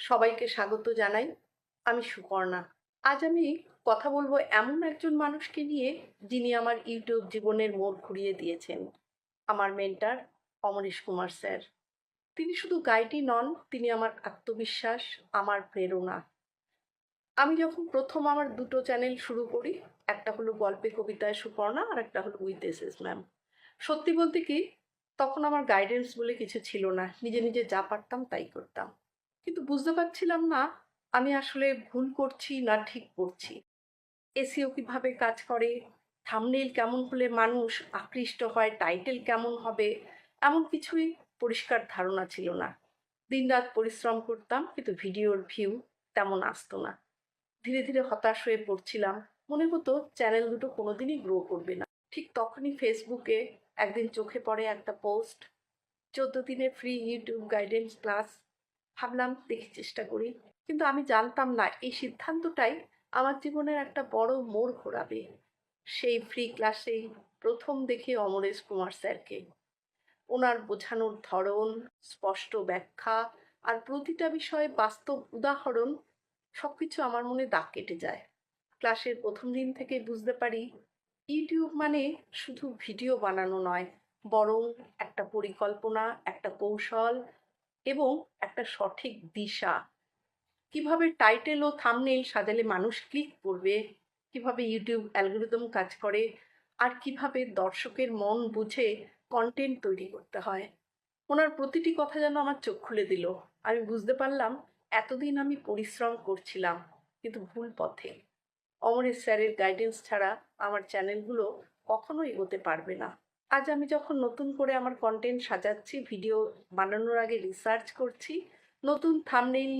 সবাইকে স্বাগত জানাই। আমি সুপর্ণা। আজ আমি কথা বলবো এমন একজন মানুষকে নিয়ে যিনি আমার ইউটিউব জীবনের মোড় ঘুরিয়ে দিয়েছেন। আমার মেন্টর অমরেশ কুমার স্যার। তিনি শুধু গাইডই নন, তিনি আমার আত্মবিশ্বাস, আমার প্রেরণা। আমি যখন প্রথম আমার দুটো চ্যানেল শুরু করি, একটা হলো গল্পে কবিতায় সুপর্ণা আর একটা হলো উইথ এস ম্যাম। সত্যি বলতে কি, তখন আমার গাইডেন্স বলে কিছু ছিল না, নিজে নিজে যা পারতাম তাই করতাম। কিন্তু বুঝতে পারছিলাম না আমি আসলে ভুল করছি না ঠিক করছি। এসিও কিভাবে কাজ করে, থাম্বনেইল কেমন হলে মানুষ আকৃষ্ট হয়, টাইটেল কেমন হবে, এমন কিছুই পরিষ্কার ধারণা ছিল না। দিনরাত পরিশ্রম করতাম কিন্তু ভিডিওর ভিউ তেমন আসতো না। ধীরে ধীরে হতাশ হয়ে পড়ছিলাম। মনে হতো চ্যানেল দুটো কোনোদিনই গ্রো করবে না। ঠিক তখনই ফেসবুকে একদিন চোখে পড়ে একটা পোস্ট, 14 দিনের ফ্রি ইউটিউব গাইডেন্স ক্লাস। ভাবলাম দেখি চেষ্টা করি। কিন্তু আমি জানতাম না এই সিদ্ধান্তটাই আমার জীবনের একটা বড় মোড় ঘোরাবে। সেই ফ্রি ক্লাসেই প্রথম দেখি অমরেশ কুমার স্যারকে। ওনার বোঝানোর ধরন, স্পষ্ট ব্যাখ্যা আর প্রতিটা বিষয়ে বাস্তব উদাহরণ সবকিছু আমার মনে দাগ কেটে যায়। ক্লাসের প্রথম দিন থেকে বুঝতে পারি ইউটিউব মানে শুধু ভিডিও বানানো নয়, বরং একটা পরিকল্পনা, একটা কৌশল এবং একটা সঠিক দিশা। কিভাবে টাইটেল ও থাম্বনেইল সাজালে মানুষ ক্লিক করবে, কিভাবে ইউটিউব অ্যালগরিদম কাজ করে, আর কিভাবে দর্শকের মন বুঝে কন্টেন্ট তৈরি করতে হয়। ওনার প্রতিটি কথা যেন আমার চোখ খুলে দিল। আমি বুঝতে পারলাম এতদিন আমি পরিশ্রম করছিলাম কিন্তু ভুল পথে। অমরেশ স্যারের গাইডেন্স ছাড়া আমার চ্যানেলগুলো কখনো এগোতে পারবে না। আজ আমি যখন নতুন করে আমার কন্টেন্ট সাজাচ্ছি, ভিডিও বানানোর আগে রিসার্চ করছি, নতুন থাম্বনেইল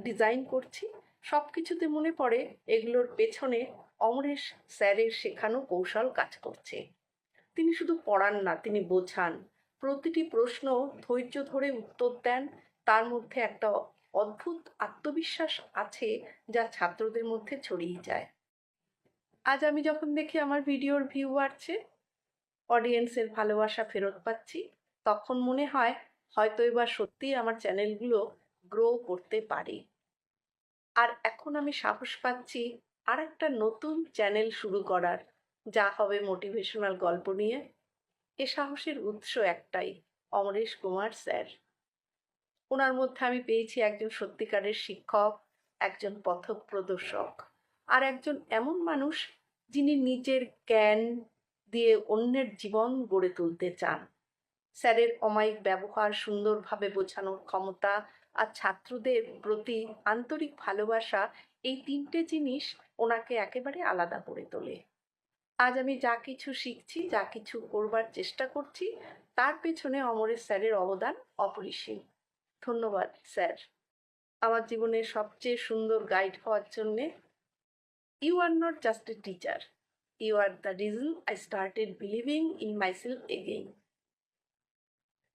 ডিজাইন করছি, সব কিছুতে মনে পড়ে এগুলোর পেছনে অমরেশ স্যারের শেখানো কৌশল কাজ করছে। তিনি শুধু পড়ান না, তিনি বোঝান। প্রতিটি প্রশ্ন ধৈর্য ধরে উত্তর দেন। তার মধ্যে একটা অদ্ভুত আত্মবিশ্বাস আছে যা ছাত্রদের মধ্যে ছড়িয়ে যায়। আজ আমি যখন দেখি আমার ভিডিওর ভিউ বাড়ছে, অডিয়েন্সের ভালোবাসা ফেরত পাচ্ছি, তখন মনে হয় হয়তো এবার সত্যিই আমার চ্যানেলগুলো গ্রো করতে পারে। আর এখন আমি সাহস পাচ্ছি আর একটা নতুন চ্যানেল শুরু করার, যা হবে মোটিভেশনাল গল্প নিয়ে। এ সাহসের উৎস একটাই, অমরেশ কুমার স্যার। ওনার মধ্যে আমি পেয়েছি একজন সত্যিকারের শিক্ষক, একজন পথপ্রদর্শক, আর একজন এমন মানুষ যিনি নিজের জ্ঞান দিয়ে অন্যের জীবন গড়ে তুলতে চান। স্যারের অমায়িক ব্যবহার, সুন্দরভাবে বোঝানোর ক্ষমতা আর ছাত্রদের প্রতি আন্তরিক ভালোবাসা, এই তিনটে জিনিস ওনাকে একেবারে আলাদা করে তোলে। আজ আমি যা কিছু শিখছি, যা কিছু করবার চেষ্টা করছি, তার পেছনে অমরেশ স্যারের অবদান অপরিসীম। ধন্যবাদ স্যার, আমার জীবনের সবচেয়ে সুন্দর গাইড হওয়ার জন্যে। You are not just a teacher, you are the reason I started believing in myself again.